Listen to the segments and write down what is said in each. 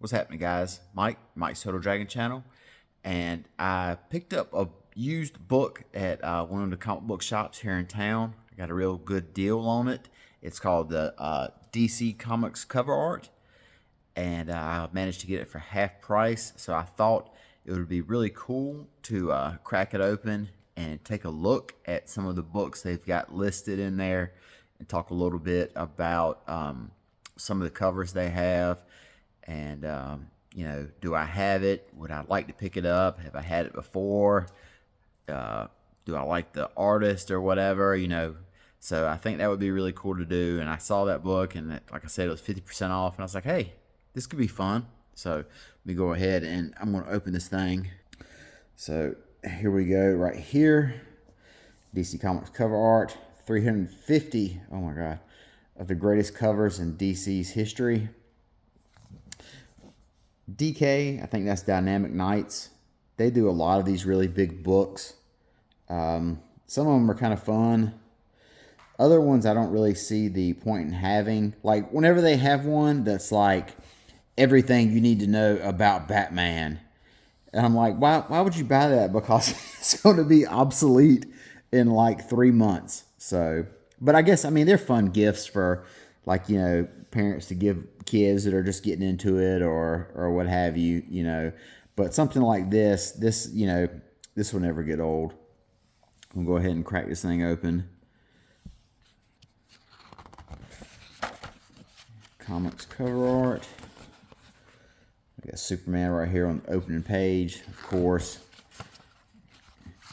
What's happening, guys? Mike's Total Dragon channel, and I picked up a used book at one of the comic book shops here in town. I got a real good deal on it. It's called the DC Comics cover art, and I managed to get it for half price. So I thought it would be really cool to crack it open and take a look at some of the books they've got listed in there, and talk a little bit about some of the covers they have. And do I have it? Would I like to pick it up? Have I had it before? Do I like the artist or whatever? So I think that would be really cool to do. And I saw that book, and like I said, it was 50% off, and I was like, hey, this could be fun. So let me go ahead and I'm going to open this thing. So here we go, right here. DC Comics cover art, 350. Oh my God, of the greatest covers in DC's history. DK, I think that's Dynamic Knights. They do a lot of these really big books. Some of them are kind of fun. Other ones I don't really see the point in having. Like whenever they have one that's like everything you need to know about Batman, and I'm like, why would you buy that? Because it's going to be obsolete in like 3 months. So, but I guess, they're fun gifts for parents to give kids that are just getting into it or what have you. But something like this will never get old. We'll go ahead and crack this thing open. Comics cover art. We got Superman right here on the opening page, of course.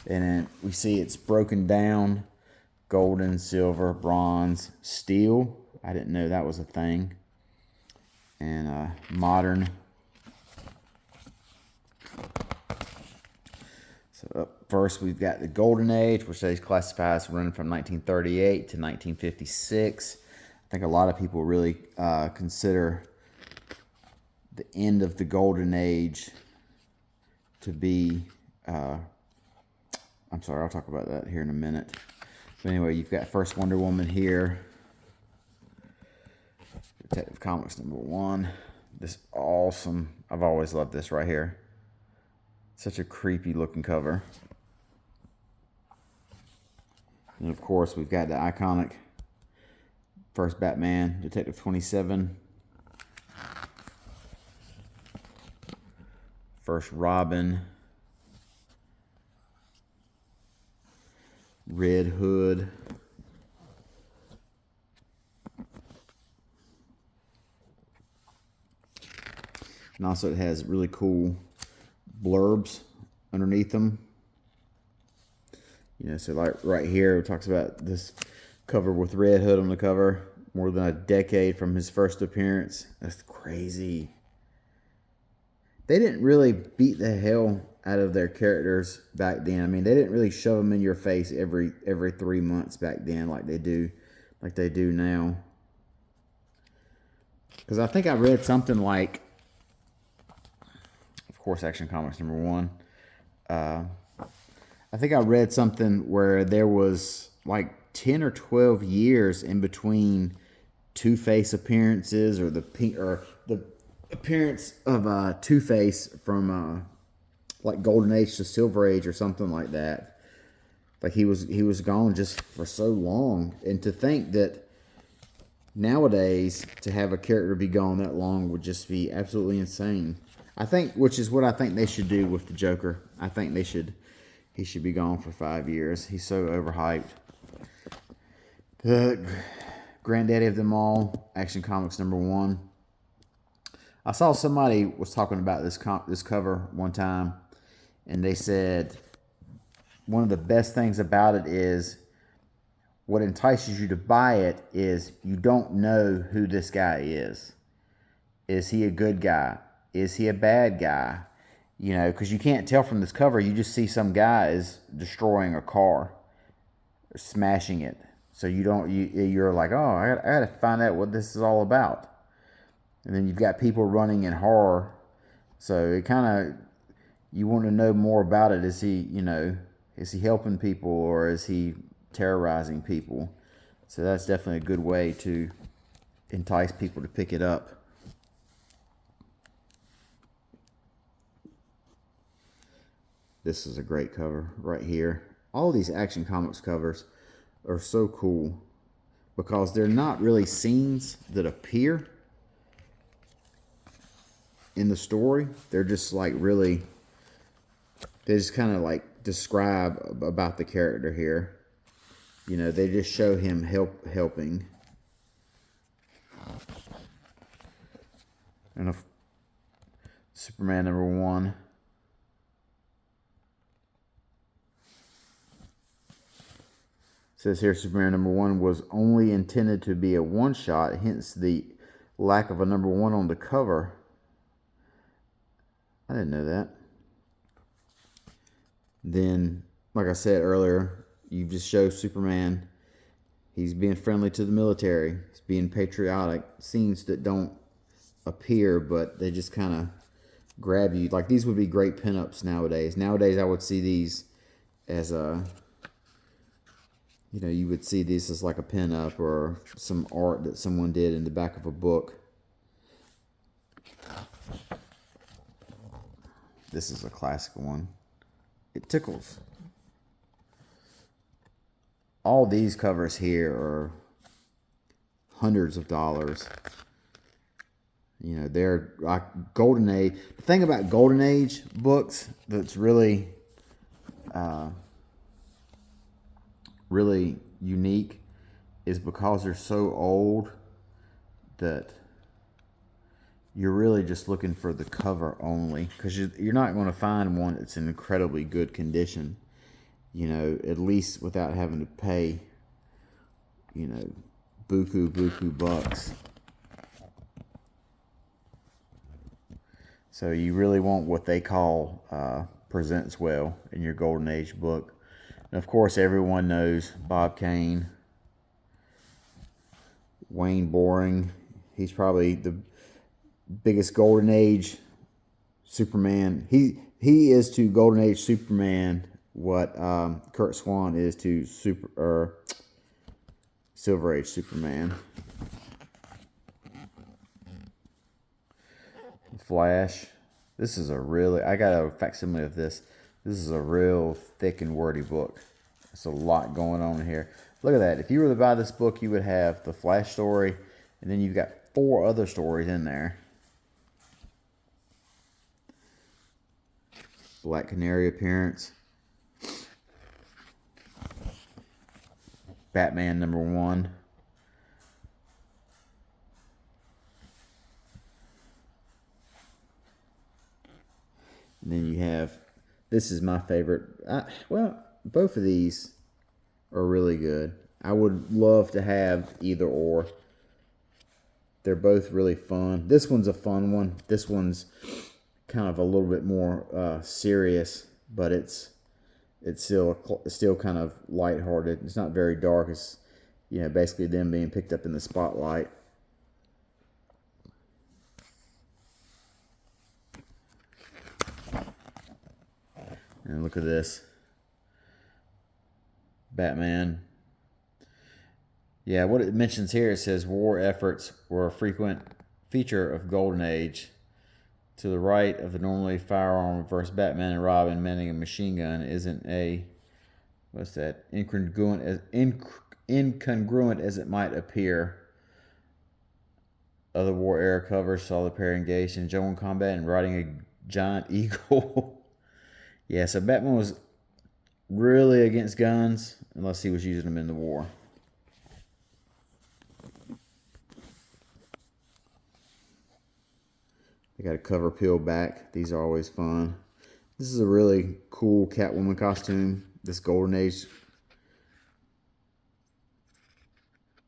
And then we see it's broken down. Golden, silver, bronze, steel. I didn't know that was a thing. And modern. So up first we've got the Golden Age, which they classify as running from 1938 to 1956. I think a lot of people really consider the end of the Golden Age to be... I'm sorry, I'll talk about that here in a minute. But anyway, you've got first Wonder Woman here. Detective Comics #1. This awesome. I've always loved this right here. Such a creepy looking cover. And of course, we've got the iconic first Batman, Detective 27. First Robin. Red Hood. And also it has really cool blurbs underneath them. So like right here it talks about this cover with Red Hood on the cover. More than a decade from his first appearance. That's crazy. They didn't really beat the hell out of their characters back then. They didn't really shove them in your face every 3 months back then like they do now. Because I think I read something like, of course, Action Comics #1. I think I read something where there was like 10 or 12 years in between Two-Face appearances, or the appearance of Two-Face from like Golden Age to Silver Age or something like that. Like he was gone just for so long. And to think that nowadays to have a character be gone that long would just be absolutely insane. Which is what I think they should do with the Joker. I think he should be gone for 5 years. He's so overhyped. The granddaddy of them all, Action Comics #1. I saw somebody was talking about this cover one time, and they said one of the best things about it is what entices you to buy it is you don't know who this guy is. Is he a good guy? Is he a bad guy? Because you can't tell from this cover. You just see some guy is destroying a car, or smashing it. So you're like, oh, I got to find out what this is all about. And then you've got people running in horror. So it kind of, you want to know more about it. Is he helping people, or is he terrorizing people? So that's definitely a good way to entice people to pick it up. This is a great cover right here. All these Action Comics covers are so cool because they're not really scenes that appear in the story. They're just like really, they just kind of like describe about the character here. You know, they just show him helping. And Superman #1. It says here Superman #1 was only intended to be a one-shot, hence the lack of a #1 on the cover. I didn't know that. Then, like I said earlier, you just show Superman. He's being friendly to the military. He's being patriotic. Scenes that don't appear, but they just kind of grab you. Like, these would be great pinups nowadays. Nowadays, I would see these as a, you know, you would see this as like a pinup or some art that someone did in the back of a book. This is a classic one. It tickles. All these covers here are hundreds of dollars. You know, they're like Golden Age. The thing about Golden Age books that's really, really unique is because they're so old that you're really just looking for the cover only, because you're not going to find one that's in incredibly good condition, you know, at least without having to pay, you know, buku bucks. So you really want what they call presents well in your Golden Age book. And of course, everyone knows Bob Kane, Wayne Boring. He's probably the biggest Golden Age Superman. He is to Golden Age Superman what Kurt Swan is to Silver Age Superman. Flash. This is a really, I got a facsimile of this. This is a real thick and wordy book. There's a lot going on here. Look at that. If you were to buy this book, you would have the Flash story, and then you've got 4 other stories in there. Black Canary appearance. Batman #1. And then you have, this is my favorite. Well, both of these are really good. I would love to have either or. They're both really fun. This one's a fun one. This one's kind of a little bit more serious, but it's still kind of lighthearted. It's not very dark. It's, you know, basically them being picked up in the spotlight. And look at this. Batman. Yeah, what it mentions here, it says war efforts were a frequent feature of Golden Age. To the right of the normally firearm versus Batman and Robin manning a machine gun isn't a, what's that, incongruent as it might appear. Other war era covers saw the pair engaged in joint combat and riding a giant eagle. Yeah, so Batman was really against guns unless he was using them in the war. They got a cover peeled back. These are always fun. This is a really cool Catwoman costume. This Golden Age.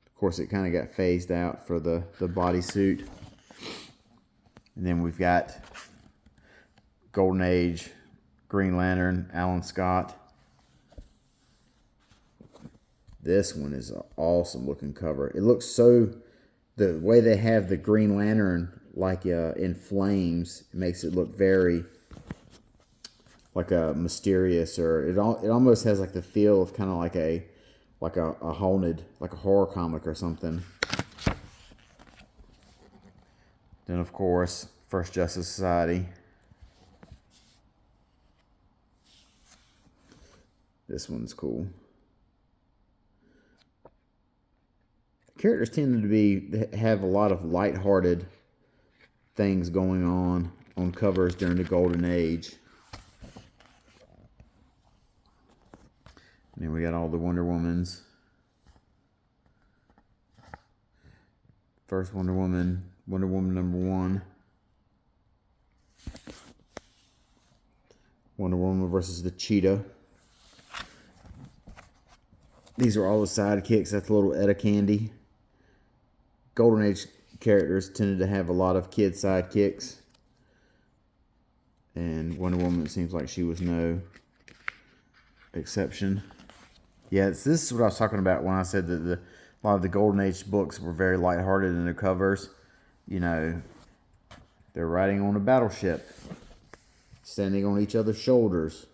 Of course, it kind of got phased out for the bodysuit. And then we've got Golden Age Green Lantern, Alan Scott. This one is an awesome looking cover. It looks so, the way they have the Green Lantern like in flames, it makes it look very like a mysterious, or it almost has like the feel of kind of like a haunted, like a horror comic or something. Then of course, First Justice Society. This one's cool. Characters tend to have a lot of lighthearted things going on covers during the Golden Age. And then we got all the Wonder Womans. First Wonder Woman, Wonder Woman #1. Wonder Woman versus the Cheetah. These are all the sidekicks. That's a little Etta Candy. Golden Age characters tended to have a lot of kid sidekicks. And Wonder Woman, it seems like she was no exception. Yeah, this is what I was talking about when I said that a lot of the Golden Age books were very lighthearted in their covers. You know, they're riding on a battleship, standing on each other's shoulders.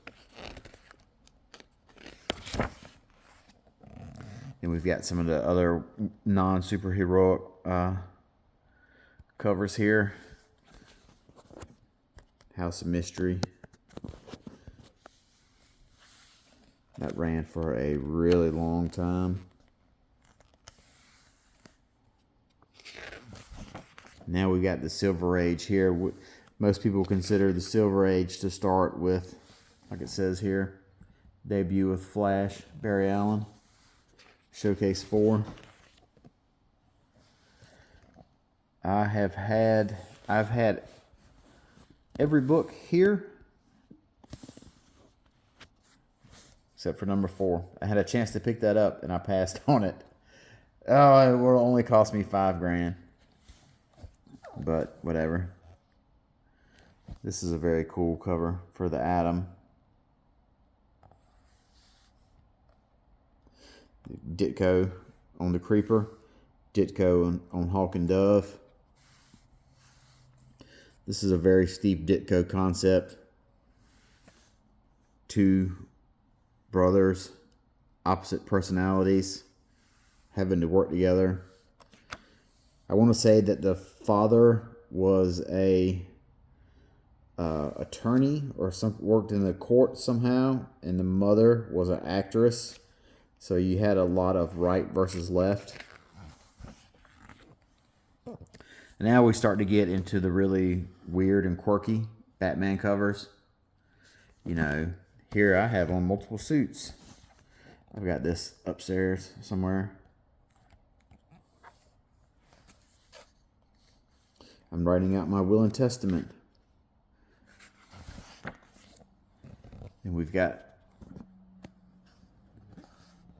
And we've got some of the other non-superheroic covers here. House of Mystery. That ran for a really long time. Now we got the Silver Age here. Most people consider the Silver Age to start with, like it says here, debut with Flash, Barry Allen, Showcase 4. I've had every book here except for #4. I had a chance to pick that up and I passed on it. Oh, it will only cost me $5,000. But whatever. This is a very cool cover for the Atom. Ditko on the Creeper. Ditko on Hawk and Dove. This is a very Steve Ditko concept. Two brothers, opposite personalities, having to work together. I want to say that the father was a attorney or worked in the court somehow, and the mother was an actress. So you had a lot of right versus left. Now we start to get into the really weird and quirky Batman covers. You know, here I have on multiple suits. I've got this upstairs somewhere. I'm writing out my will and testament. And we've got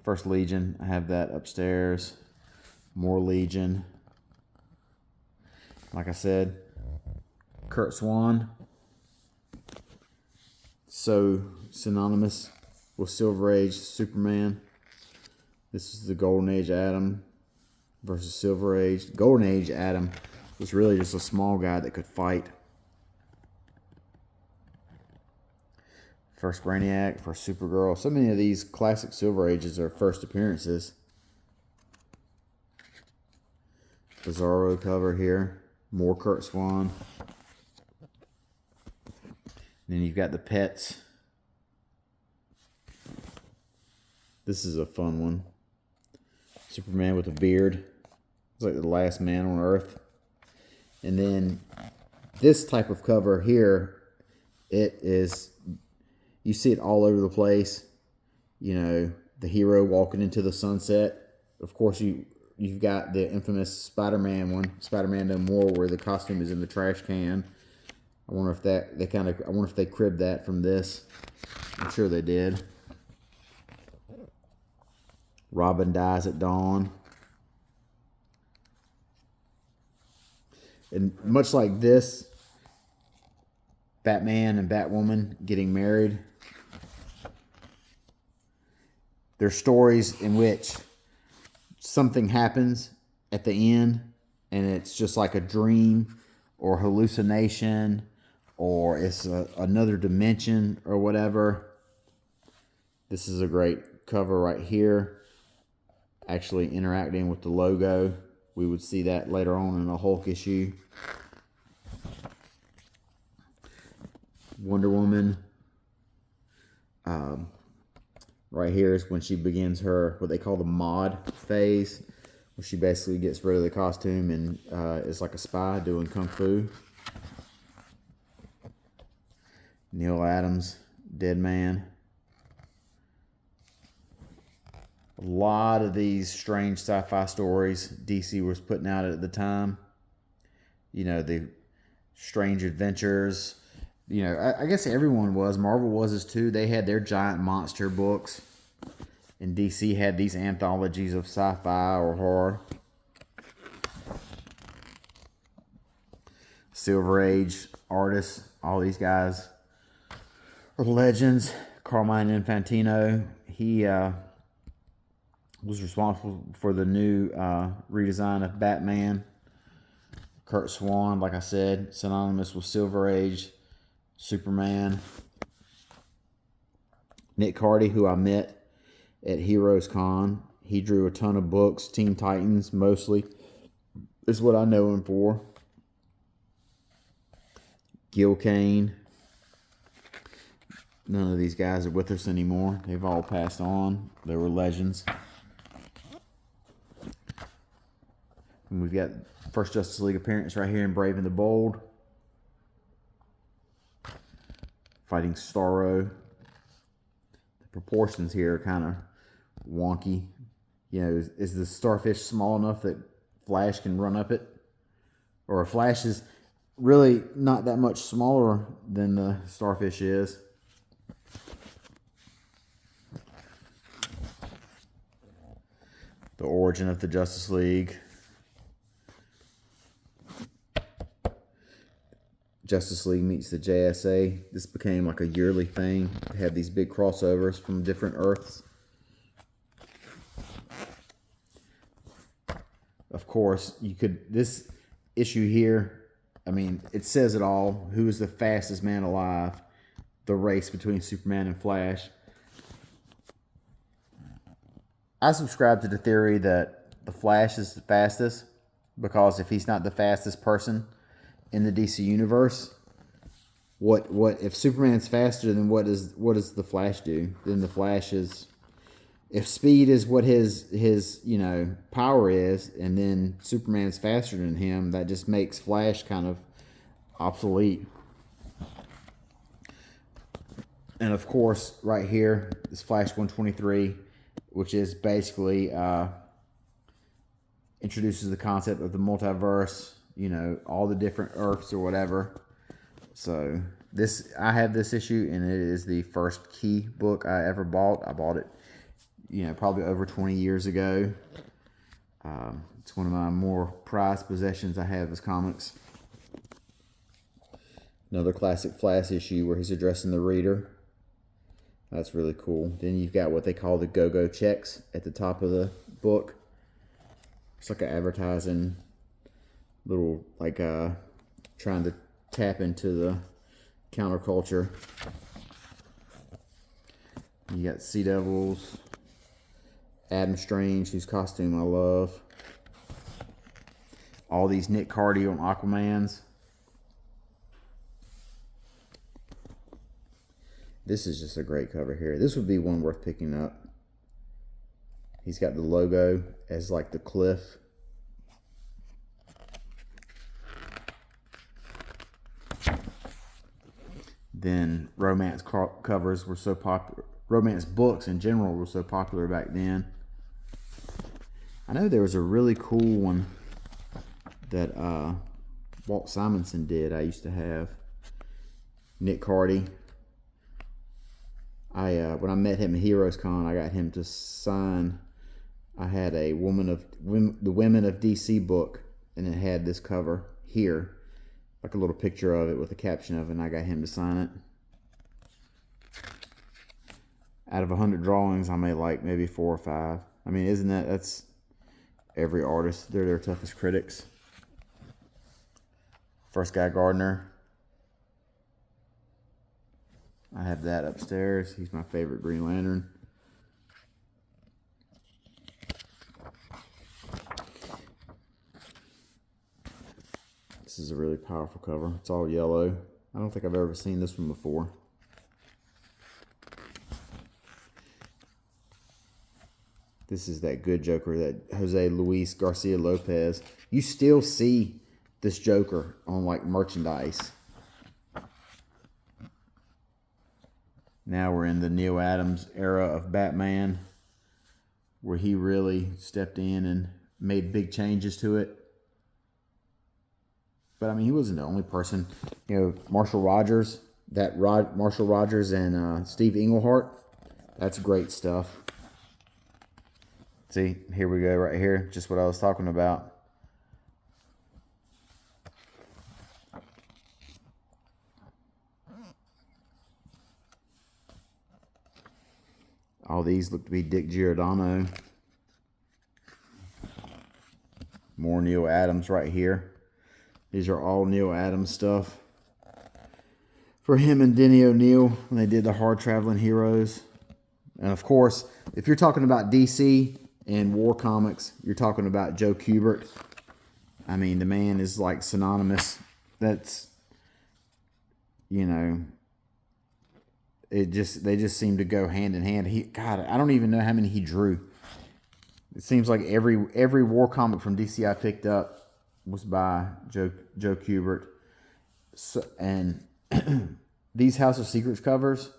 First Legion. I have that upstairs. More Legion. Like I said, Kurt Swan. So synonymous with Silver Age Superman. This is the Golden Age Atom versus Silver Age. Golden Age Atom was really just a small guy that could fight. First Brainiac, first Supergirl. So many of these classic Silver Ages are first appearances. Bizarro cover here. More Kurt Swan. Then you've got the pets. This is a fun one. Superman with a beard. It's like the last man on Earth. And then this type of cover here, it is, you see it all over the place. You know, the hero walking into the sunset. Of course, you've got the infamous Spider-Man one, Spider-Man No More, where the costume is in the trash can. I wonder if I wonder if they cribbed that from this. I'm sure they did. Robin dies at dawn. And much like this, Batman and Batwoman getting married, there's stories in which something happens at the end and it's just like a dream or hallucination, or it's another dimension or whatever. This is a great cover right here, actually interacting with the logo. We would see that later on in a Hulk issue. Wonder Woman, right here is when she begins her, what they call the mod phase, where she basically gets rid of the costume and is like a spy doing kung fu. Neil Adams, Dead Man. A lot of these strange sci-fi stories DC was putting out at the time. You know, the Strange Adventures. You know, I guess everyone was. Marvel was as too. They had their giant monster books. And DC had these anthologies of sci-fi or horror. Silver Age artists. All these guys are legends. Carmine Infantino. He was responsible for the new redesign of Batman. Kurt Swan, like I said, synonymous with Silver Age, Superman. Nick Hardy, who I met at Heroes Con, he drew a ton of books. Teen Titans, mostly, is what I know him for. Gil Kane. None of these guys are with us anymore. They've all passed on. They were legends. And we've got first Justice League appearance right here in Brave and the Bold. Fighting Starro. The proportions here are kind of wonky. You know, is the starfish small enough that Flash can run up it? Or Flash is really not that much smaller than the starfish is. The origin of the Justice League. Justice League meets the JSA. This became like a yearly thing. They had these big crossovers from different Earths. Of course, you could, this issue here, I mean, it says it all. Who is the fastest man alive? The race between Superman and Flash. I subscribe to the theory that the Flash is the fastest, because if he's not the fastest person in the DC universe, what if Superman's faster, then what does the Flash do? Then the Flash is, if speed is what his you know, power is, and then Superman's faster than him, that just makes Flash kind of obsolete. And of course, right here is Flash 123, which is basically introduces the concept of the multiverse. You know, all the different Earths or whatever. So this, I have this issue, and it is the first Key book I ever bought. I bought it, you know, probably over 20 years ago. It's one of my more prized possessions I have as comics. Another classic Flash issue where he's addressing the reader. That's really cool. Then you've got what they call the go-go checks at the top of the book. It's like an advertising little, like trying to tap into the counterculture. You got Sea Devils, Adam Strange, whose costume I love. All these Nick Hardy on Aquamans. This is just a great cover here. This would be one worth picking up. He's got the logo as like the cliff. Then romance covers were so popular. Romance books in general were so popular back then. I know there was a really cool one that Walt Simonson did. I used to have Nick Hardy. When I met him at Heroes Con, I got him to sign. I had a the Women of DC book, and it had this cover here, like a little picture of it with a caption of it, and I got him to sign it. Out of 100 drawings, I made like maybe 4 or 5. I mean, isn't that's every artist, they're their toughest critics. First Guy Gardner. I have that upstairs. He's my favorite Green Lantern. This is a really powerful cover. It's all yellow. I don't think I've ever seen this one before. This is that good Joker, that Jose Luis Garcia Lopez. You still see this Joker on like merchandise. Now we're in the Neal Adams era of Batman, where he really stepped in and made big changes to it. But I mean, he wasn't the only person. You know, Marshall Rogers, Marshall Rogers and Steve Englehart. That's great stuff. See, here we go right here. Just what I was talking about. All these look to be Dick Giordano. More Neal Adams right here. These are all Neal Adams stuff. For him and Denny O'Neil when they did the Hard Traveling Heroes. And of course, if you're talking about DC and war comics, you're talking about Joe Kubert. I mean, the man is like synonymous. That's, you know, they just seem to go hand in hand. God, I don't even know how many he drew. It seems like every war comic from DC I picked up was by Joe Kubert. So, and these House of Secrets covers,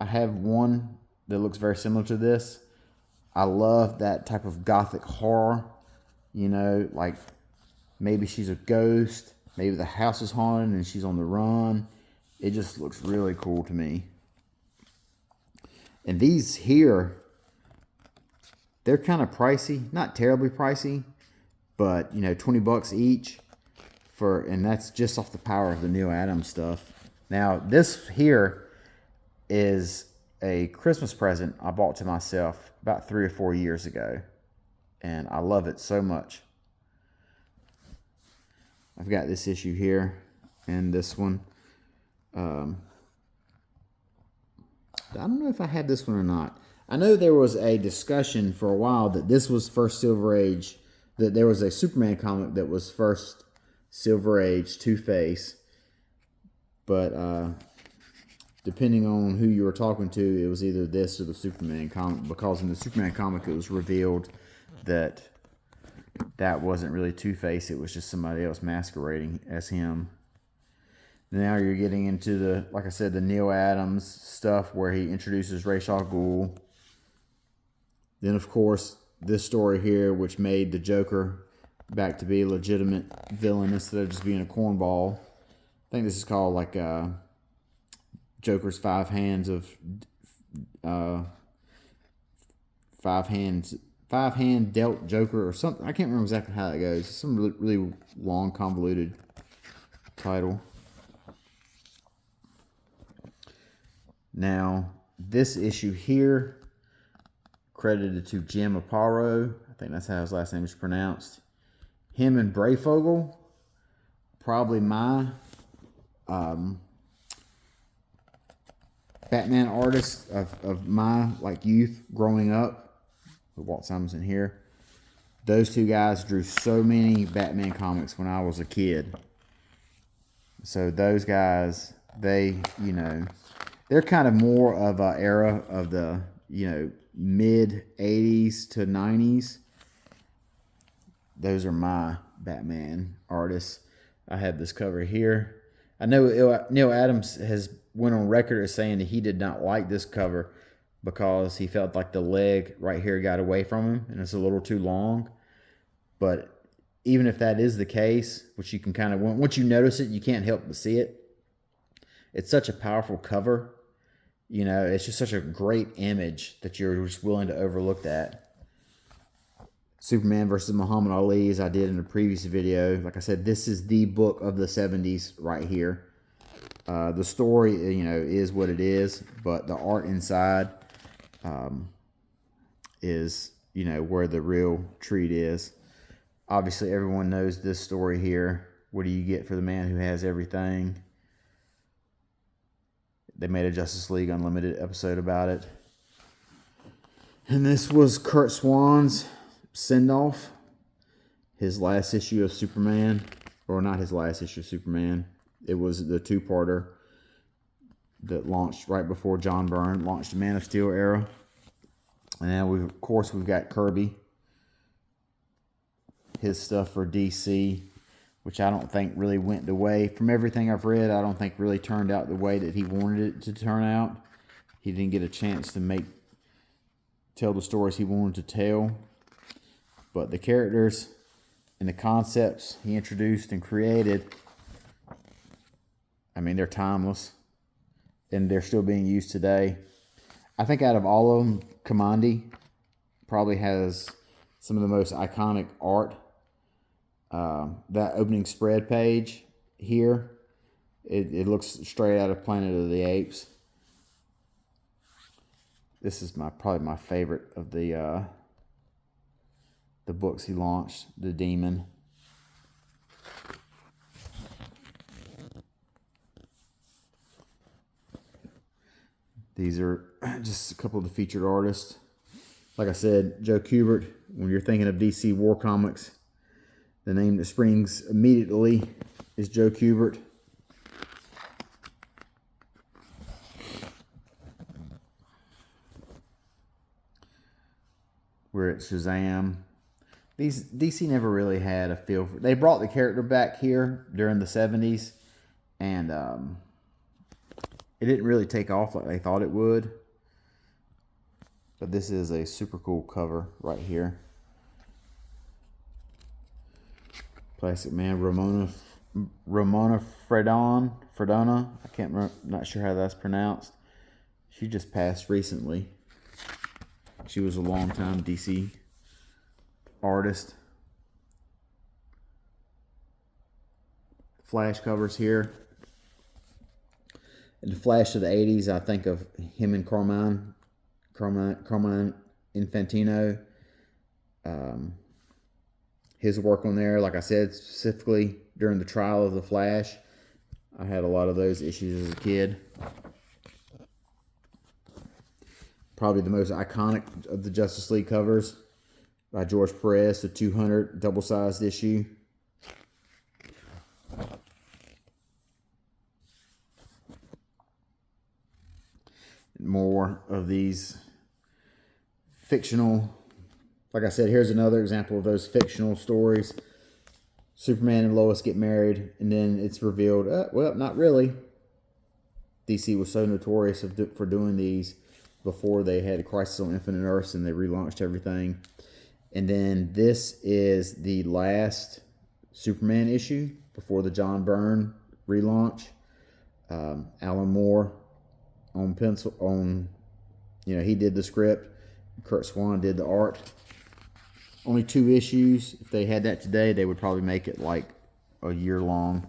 I have one that looks very similar to this. I love that type of gothic horror. You know, like maybe she's a ghost, maybe the house is haunted and she's on the run. It just looks really cool to me. And these here, they're kind of pricey, not terribly pricey, but you know, $20 each and that's just off the power of the Neal Adams stuff. Now, this here is a Christmas present I bought to myself about 3 or 4 years ago, and I love it so much. I've got this issue here and this one. I don't know if I had this one or not. I know there was a discussion for a while that this was first Silver Age, that there was a Superman comic that was first Silver Age Two-Face, but depending on who you were talking to, it was either this or the Superman comic, because in the Superman comic it was revealed that that wasn't really Two-Face, it was just somebody else masquerading as him. Now you're getting into the, like I said, the Neal Adams stuff where he introduces Ra's al Ghul. Then, of course, this story here, which made the Joker back to be a legitimate villain instead of just being a cornball. I think this is called like Joker's five hand dealt Joker or something. I can't remember exactly how that goes. It's some really long, convoluted title. Now, this issue here, credited to Jim Aparo. I think that's how his last name is pronounced. Him and Brayfogle, probably my Batman artist of my like youth growing up. Walt Simonson here. Those two guys drew so many Batman comics when I was a kid. So those guys, they, you know, they're kind of more of an era of the, you know, mid 80s to 90s. Those are my Batman artists. I have this cover here. I know Neal Adams has went on record as saying that he did not like this cover because he felt like the leg right here got away from him and it's a little too long. But even if that is the case, which you can kind of, once you notice it, you can't help but see it. It's such a powerful cover. You know, it's just such a great image that you're just willing to overlook that. Superman versus Muhammad Ali, as I did in a previous video. Like I said, this is the book of the 70s right here. The story, you know, is what it is, but the art inside is, you know, where the real treat is. Obviously, everyone knows this story here. What do you get for the man who has everything? They made a Justice League Unlimited episode about it. And this was Kurt Swan's send-off. His last issue of Superman. Or not his last issue of Superman. It was the two-parter that launched right before John Byrne launched the Man of Steel era. And then of course we've got Kirby, his stuff for DC, which I don't think really went the way, from everything I've read, I don't think really turned out the way that he wanted it to turn out. He didn't get a chance to tell the stories he wanted to tell. But the characters and the concepts he introduced and created, I mean, they're timeless. And they're still being used today. I think out of all of them, Kamandi probably has some of the most iconic art. That opening spread page here, it looks straight out of Planet of the Apes. This is probably my favorite of the books he launched, The Demon. These are just a couple of the featured artists. Like I said, Joe Kubert, when you're thinking of DC War Comics, the name that springs immediately is Joe Kubert. We're at Shazam. DC never really had a feel for. They brought the character back here during the 70s, and it didn't really take off like they thought it would. But this is a super cool cover right here. Plastic Man, Ramona Fredona. I can't remember, not sure how that's pronounced. She just passed recently. She was a longtime DC artist. Flash covers here. In the Flash of the 80s, I think of him and Carmine Infantino. His work on there, like I said, specifically during the trial of the Flash. I had a lot of those issues as a kid. Probably the most iconic of the Justice League covers by George Perez, the 200 double-sized issue. More of these fictional, like I said, here's another example of those fictional stories. Superman and Lois get married, and then it's revealed, well, not really. DC was so notorious for doing these before they had Crisis on Infinite Earths and they relaunched everything. And then this is the last Superman issue before the John Byrne relaunch. Alan Moore on pencil, he did the script. Kurt Swan did the art. Only 2 issues. If they had that today, they would probably make it like a year long.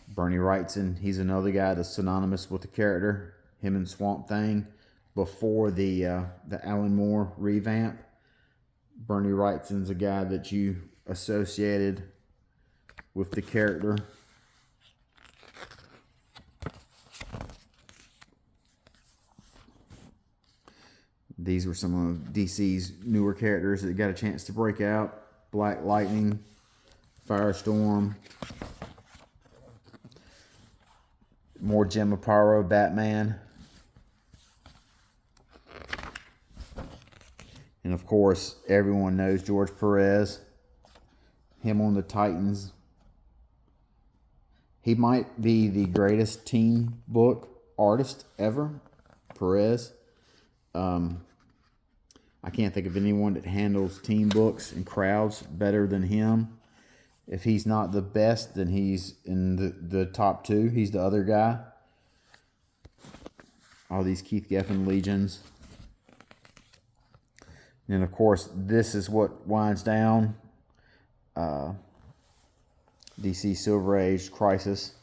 Bernie Wrightson, he's another guy that's synonymous with the character. Him and Swamp Thing before the Alan Moore revamp. Bernie Wrightson's a guy that you associated with the character. These were some of DC's newer characters that got a chance to break out. Black Lightning, Firestorm, more Jim Aparo, Batman. And of course, everyone knows George Perez. Him on the Titans. He might be the greatest team book artist ever, Perez. I can't think of anyone that handles team books and crowds better than him. If he's not the best, then he's in the top 2. He's the other guy. All these Keith Giffen Legions. And of course, this is what winds down DC Silver Age Crisis.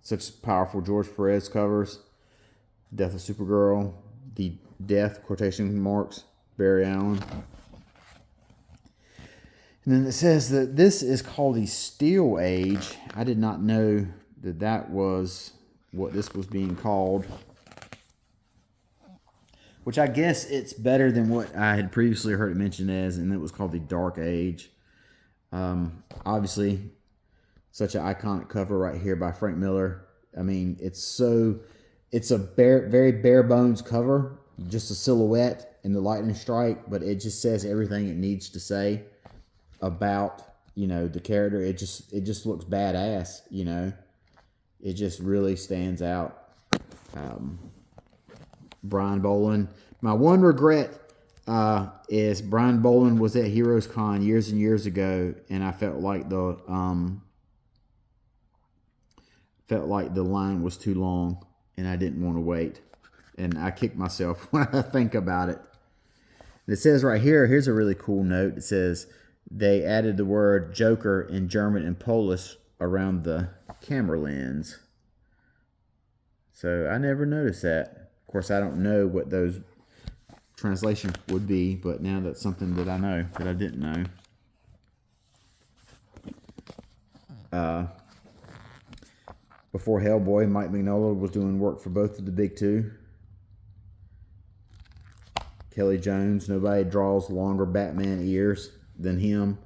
Such powerful George Perez covers. Death of Supergirl. The Death, quotation marks, Barry Allen. And then it says that this is called the Steel Age. I did not know that was what this was being called. Which I guess it's better than what I had previously heard it mentioned as, and it was called the Dark Age. Obviously, Such an iconic cover right here by Frank Miller. I mean, it's a very bare bones cover, just a silhouette and the lightning strike, but it just says everything it needs to say about, you know, the character. It just looks badass, you know. It just really stands out. Brian Bolin. My one regret is Brian Bolin was at Heroes Con years and years ago, and I felt like the line was too long, and I didn't want to wait. And I kick myself when I think about it. And it says right here, here's a really cool note. It says they added the word Joker in German and Polish around the camera lens. So I never noticed that. Of course, I don't know what those translations would be, but now that's something that I know that I didn't know. Before Hellboy, Mike Mignola was doing work for both of the big two. Kelly Jones, nobody draws longer Batman ears than him.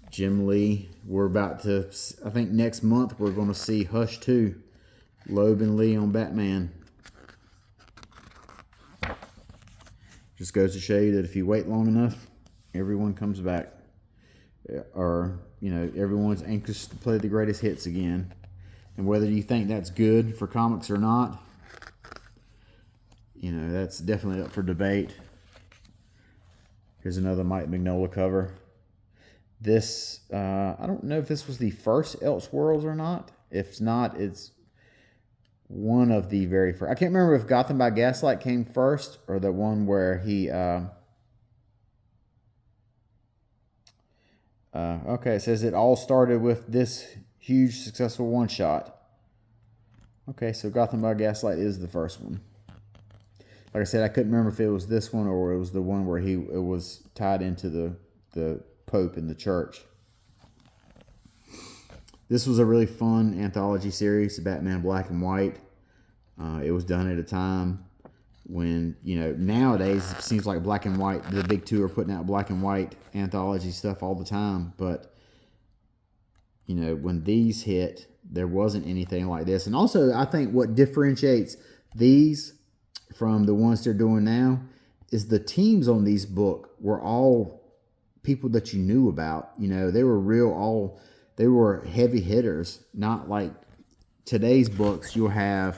Jim Lee, we're about to, I think next month we're going to see Hush 2, Loeb and Lee on Batman. Just goes to show you that if you wait long enough, everyone comes back. Or, you know, everyone's anxious to play the greatest hits again. And whether you think that's good for comics or not, you know, that's definitely up for debate. Here's another Mike Mignola cover. This, I don't know if this was the first Elseworlds or not. If not, it's one of the very first. I can't remember if Gotham by Gaslight came first or the one where he, okay, it says it all started with this huge successful one-shot. Okay, so Gotham by Gaslight is the first one. Like I said, I couldn't remember if it was this one or it was the one where it was tied into the Pope in the church. This was a really fun anthology series, Batman Black and White. It was done at a time when, you know, nowadays it seems like Black and White, the big two are putting out Black and White anthology stuff all the time. But, you know, when these hit, there wasn't anything like this. And also, I think what differentiates these from the ones they're doing now is the teams on these books were all people that you knew about. You know, they were they were heavy hitters, not like today's books. You'll have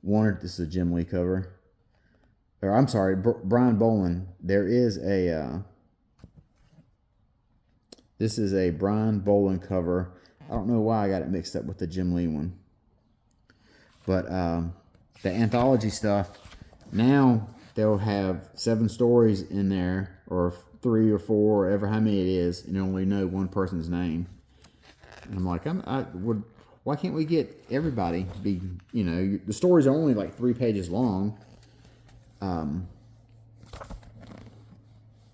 this is a Jim Lee cover. Or I'm sorry, Brian Bolin. There is this is a Brian Bolin cover. I don't know why I got it mixed up with the Jim Lee one. But the anthology stuff, now they'll have 7 stories in there, or 3 or 4, or ever how many it is, and you only know one person's name. And I'm like, why can't we get everybody to be, you know, the stories are only like 3 pages long.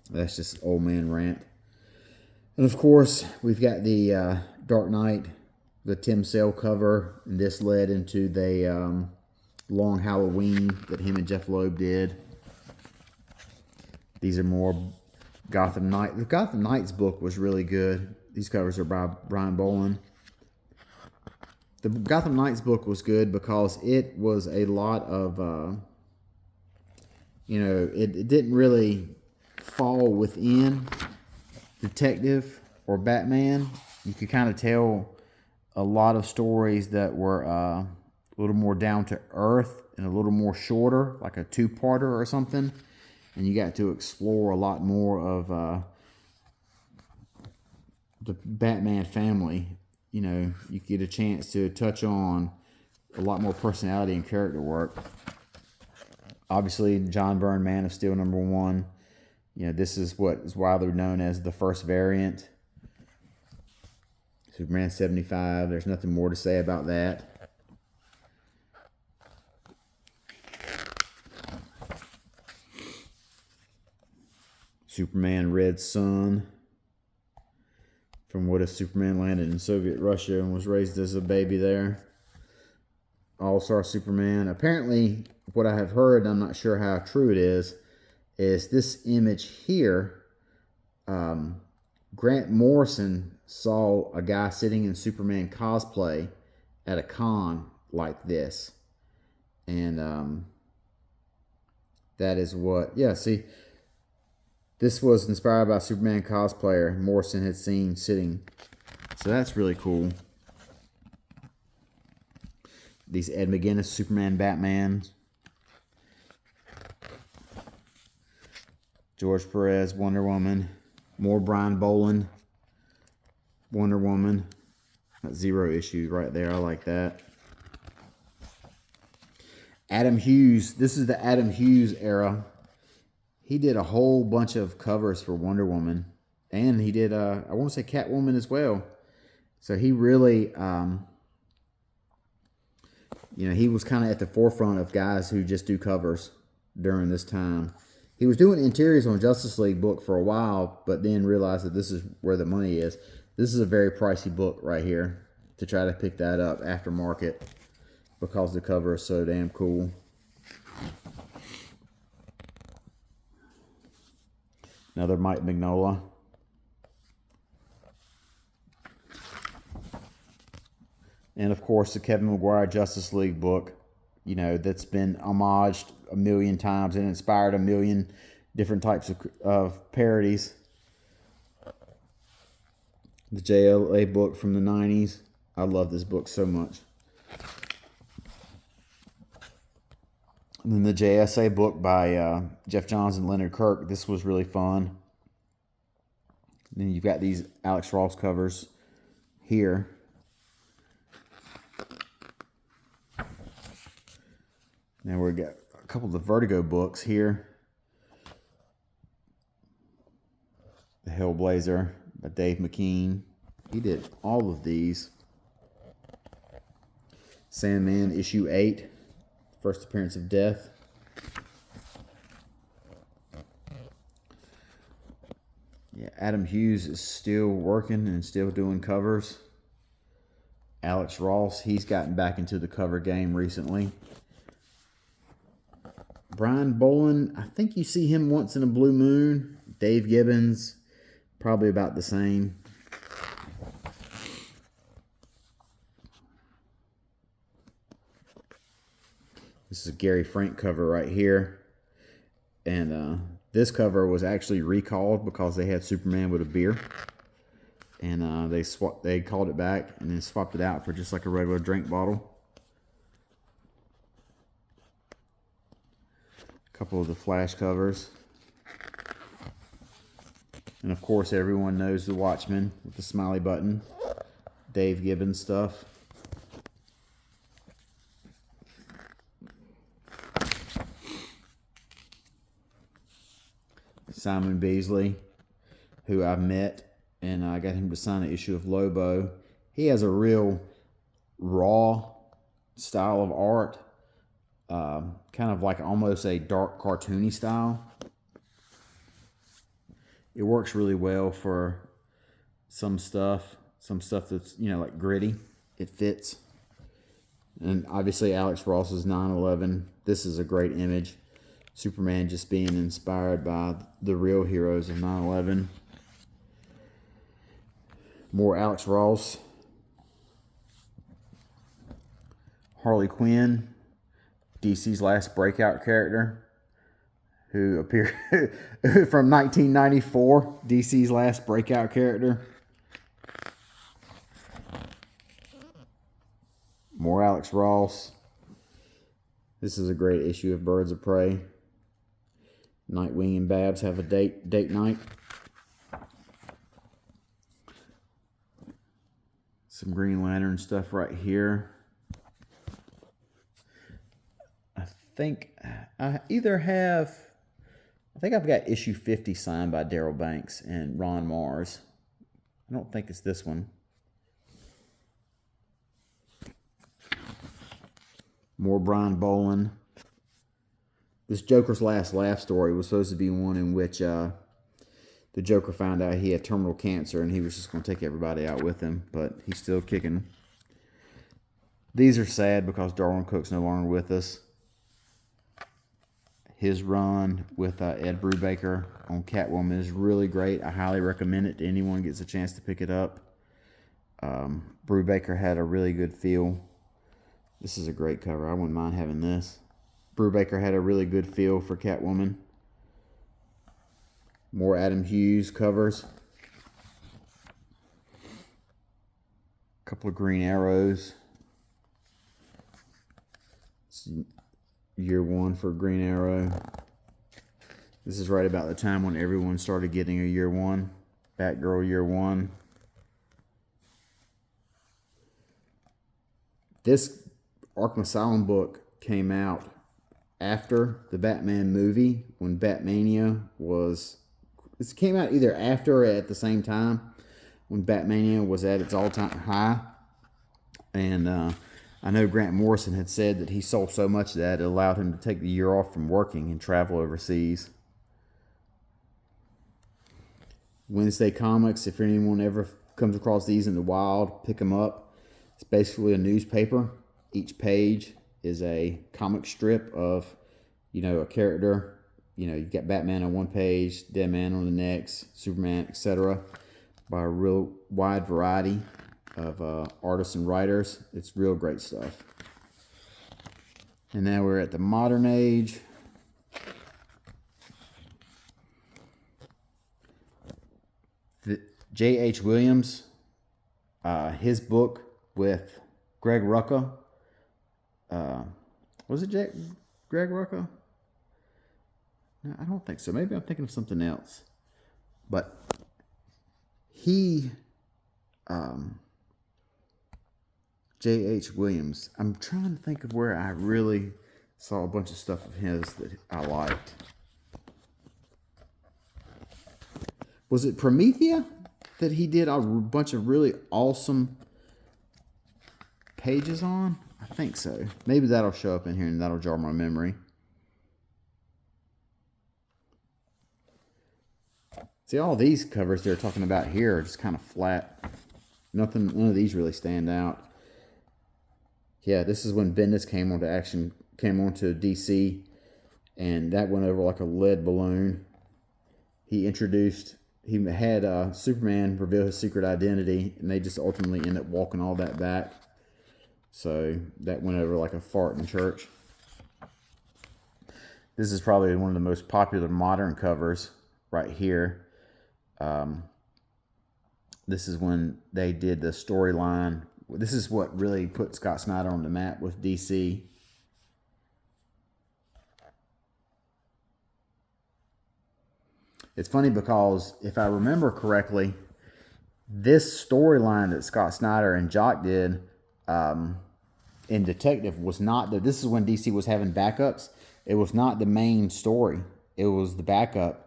That's just old man rant. And of course, we've got the Dark Knight, the Tim Sale cover, and this led into the Long Halloween that him and Jeff Loeb did. These are more Gotham Knight. The Gotham Knights book was really good. These covers are by Brian Bolin. The Gotham Knights book was good because it was a lot of, you know, it didn't really fall within detective or Batman. You could kind of tell a lot of stories that were a little more down to earth and a little more shorter, like a 2-parter or something. And you got to explore a lot more of the Batman family. You know, you get a chance to touch on a lot more personality and character work. Obviously, John Byrne, Man of Steel #1. You know, this is what is widely known as the first variant. Superman 75. There's nothing more to say about that. Superman Red Sun. From What If Superman Landed in Soviet Russia and was raised as a baby there. All-Star Superman. Apparently, what I have heard, I'm not sure how true it is this image here Grant Morrison saw a guy sitting in Superman cosplay at a con like this. And that is what, yeah, see, this was inspired by Superman cosplayer Morrison had seen sitting. So that's really cool. These Ed McGuinness Superman Batman. George Perez Wonder Woman. More Brian Boland Wonder Woman. That zero issue right there. I like that. Adam Hughes. This is the Adam Hughes era. He did a whole bunch of covers for Wonder Woman. And he did, I want to say Catwoman as well. So he really, he was kind of at the forefront of guys who just do covers during this time. He was doing interiors on Justice League book for a while, but then realized that this is where the money is. This is a very pricey book right here to try to pick that up aftermarket because the cover is so damn cool. Another Mike Mignola. And of course the Kevin Maguire Justice League book, that's been homaged a million times and inspired a million different types of parodies. The JLA book from the 90s. I love this book so much. And then the JSA book by Jeff Johns and Leonard Kirk. This was really fun. And then you've got these Alex Ross covers here. Now we've got a couple of the Vertigo books here. The Hellblazer by Dave McKean. He did all of these. Sandman issue 8. First appearance of Death. Yeah, Adam Hughes is still working and still doing covers. Alex Ross, he's gotten back into the cover game recently. Brian Boland, I think you see him once in a blue moon. Dave Gibbons, probably about the same. This is a Gary Frank cover right here. And this cover was actually recalled because they had Superman with a beer. And they called it back and then swapped it out for just like a regular drink bottle. Couple of the Flash covers. And of course everyone knows the Watchmen with the smiley button. Dave Gibbons stuff. Simon Beasley, who I met, and I got him to sign an issue of Lobo. He has a real raw style of art. Kind of like almost a dark cartoony style. It works really well for some stuff that's, like gritty. It fits. And obviously Alex Ross's 9/11. This is a great image. Superman just being inspired by the real heroes of 9/11. More Alex Ross. Harley Quinn. DC's last breakout character, who appeared from 1994. DC's last breakout character. More Alex Ross. This is a great issue of Birds of Prey. Nightwing and Babs have a date night. Some Green Lantern stuff right here. I think I've got issue 50 signed by Daryl Banks and Ron Mars. I don't think it's this one. More Brian Boland. This Joker's Last Laugh story was supposed to be one in which the Joker found out he had terminal cancer and he was just going to take everybody out with him, but he's still kicking. These are sad because Darwin Cook's no longer with us. his run with Ed Brubaker on Catwoman is really great. I highly recommend it to anyone who gets a chance to pick it up. Brubaker had a really good feel. This is a great cover. I wouldn't mind having this. Brubaker had a really good feel for Catwoman. More Adam Hughes covers. A couple of Green Arrows. It's year 1 for Green Arrow. This is right about the time when everyone started getting a year 1. Batgirl year 1. This Arkham Asylum book came out after the Batman movie, when Batmania was... This came out either after or at the same time, when Batmania was at its all-time high. And I know Grant Morrison had said that he sold so much that it allowed him to take the year off from working and travel overseas. Wednesday Comics, if anyone ever comes across these in the wild, pick them up. It's basically a newspaper. Each page is a comic strip of, a character. You got Batman on one page, Deadman on the next, Superman, etc. By a real wide variety of artists and writers. It's real great stuff. And now we're at the modern age. J.H. Williams, his book with Greg Rucka. Was it Greg Rucka? No, I don't think so. Maybe I'm thinking of something else. But he, J.H. Williams, I'm trying to think of where I really saw a bunch of stuff of his that I liked. Was it Promethea that he did a bunch of really awesome pages on? I think so. Maybe that'll show up in here and that'll jar my memory. See, all these covers they're talking about here are just kind of flat. None of these really stand out. Yeah, this is when Bendis came onto DC, and that went over like a lead balloon. He had Superman reveal his secret identity, and they just ultimately end up walking all that back. So that went over like a fart in church. This is probably one of the most popular modern covers right here. This is when they did the storyline. This is what really put Scott Snyder on the map with DC. It's funny because if I remember correctly, this storyline that Scott Snyder and Jock did in Detective was not this is when DC was having backups. It was not the main story. It was the backup.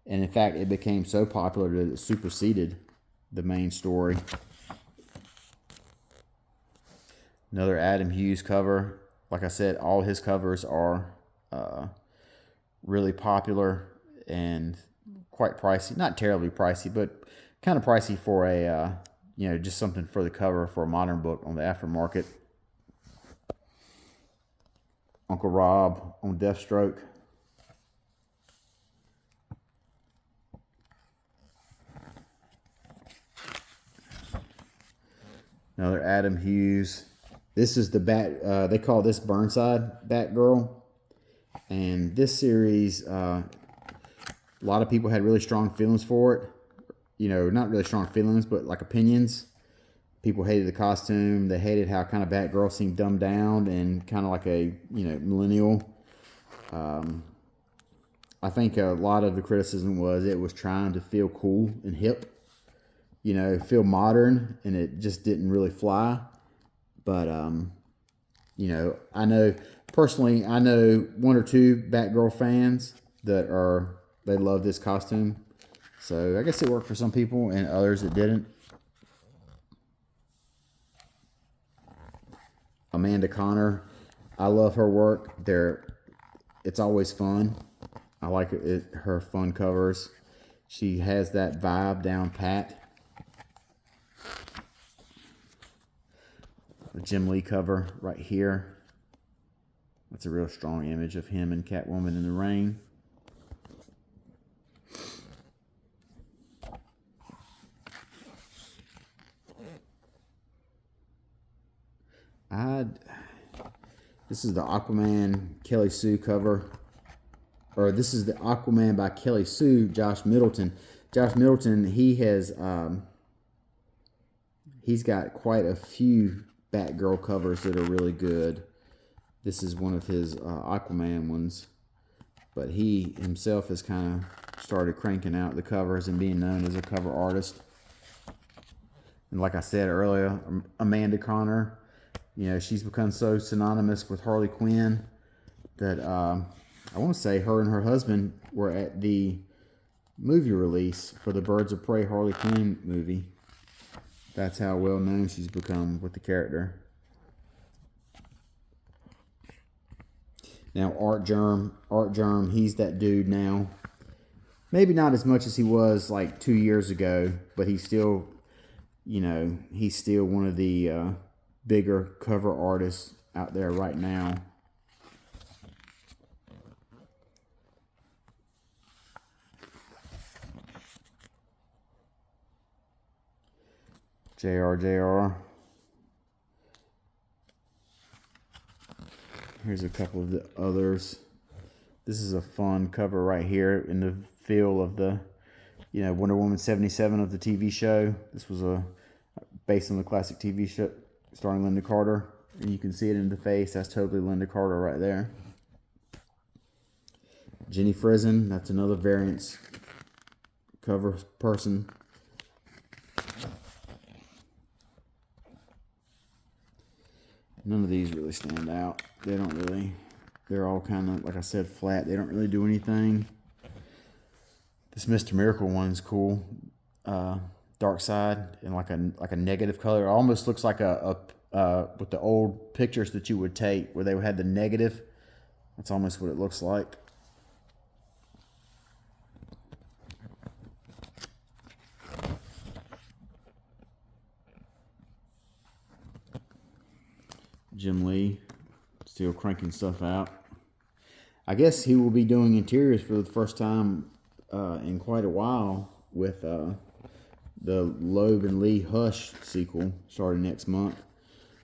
And in fact, it became so popular that it superseded the main story. Another Adam Hughes cover. Like I said, all his covers are really popular and quite pricey. Not terribly pricey, but kind of pricey for a, just something for the cover for a modern book on the aftermarket. Uncle Rob on Deathstroke. Another Adam Hughes. This is the they call this Burnside Batgirl. And this series, a lot of people had really strong feelings for it. Not really strong feelings, but like opinions. People hated the costume. They hated how kind of Batgirl seemed dumbed down and kind of like a, millennial. I think a lot of the criticism was it was trying to feel cool and hip. Feel modern, and it just didn't really fly. But, I know one or two Batgirl fans they love this costume. So I guess it worked for some people and others it didn't. Amanda Connor, I love her work. It's always fun. I like her fun covers. She has that vibe down pat. The Jim Lee cover right here. That's a real strong image of him and Catwoman in the rain. This is the Aquaman Kelly Sue cover. Or this is the Aquaman by Kelly Sue, Josh Middleton. Josh Middleton, he's got quite a few Batgirl covers that are really good. This is one of his Aquaman ones. But he himself has kind of started cranking out the covers and being known as a cover artist. And like I said earlier, Amanda Connor, you know, she's become so synonymous with Harley Quinn that I want to say her and her husband were at the movie release for the Birds of Prey Harley Quinn movie. That's how well known she's become with the character. Now Art Germ, he's that dude now. Maybe not as much as he was like 2 years ago, but he's still, you know, he's still one of the bigger cover artists out there right now. JR. Here's a couple of the others. This is a fun cover right here in the feel of the, you know, Wonder Woman 77 of the TV show. This was based on the classic TV show starring Linda Carter. And you can see it in the face. That's totally Linda Carter right there. Jenny Frison, that's another variants cover person. None of these really stand out. They don't really. They're all kind of, like I said, flat. They don't really do anything. This Mr. Miracle one's cool. Dark side in like a negative color. It almost looks like with the old pictures that you would take where they had the negative. That's almost what it looks like. Jim Lee, still cranking stuff out. I guess he will be doing interiors for the first time in quite a while with the Loeb and Lee Hush sequel starting next month.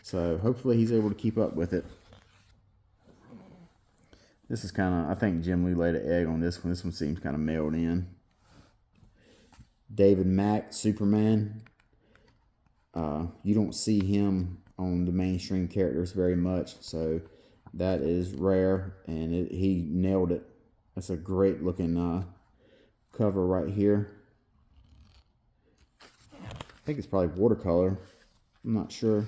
So hopefully he's able to keep up with it. This is kind of, I think Jim Lee laid an egg on this one. This one seems kind of mailed in. David Mack, Superman. You don't see him on the mainstream characters very much, so that is rare, and he nailed it. That's a great looking cover right here. I think it's probably watercolor. I'm not sure.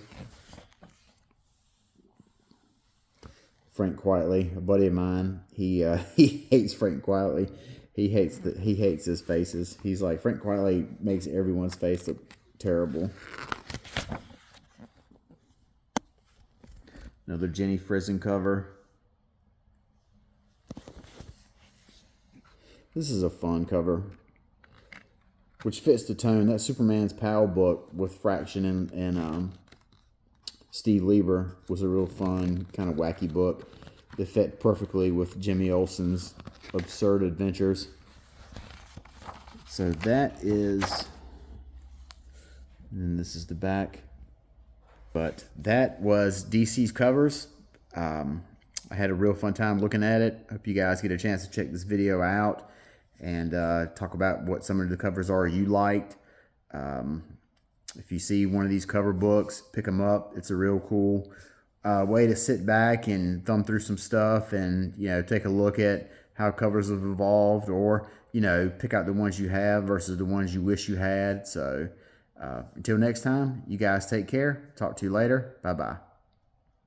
Frank Quietly, a buddy of mine, he hates Frank Quietly. He hates his faces. He's like, Frank Quietly makes everyone's face look terrible. Another Jenny Frison cover. This is a fun cover, which fits the tone. That Superman's Pal book with Fraction and Steve Lieber was a real fun, kind of wacky book that fit perfectly with Jimmy Olsen's absurd adventures. So that is, and this is the back. But that was DC's covers. I had a real fun time looking at it. Hope you guys get a chance to check this video out and talk about what some of the covers are you liked. If you see one of these cover books, pick them up. It's a real cool way to sit back and thumb through some stuff and, you know, take a look at how covers have evolved, or, you know, pick out the ones you have versus the ones you wish you had. So until next time, you guys take care. Talk to you later. Bye-bye.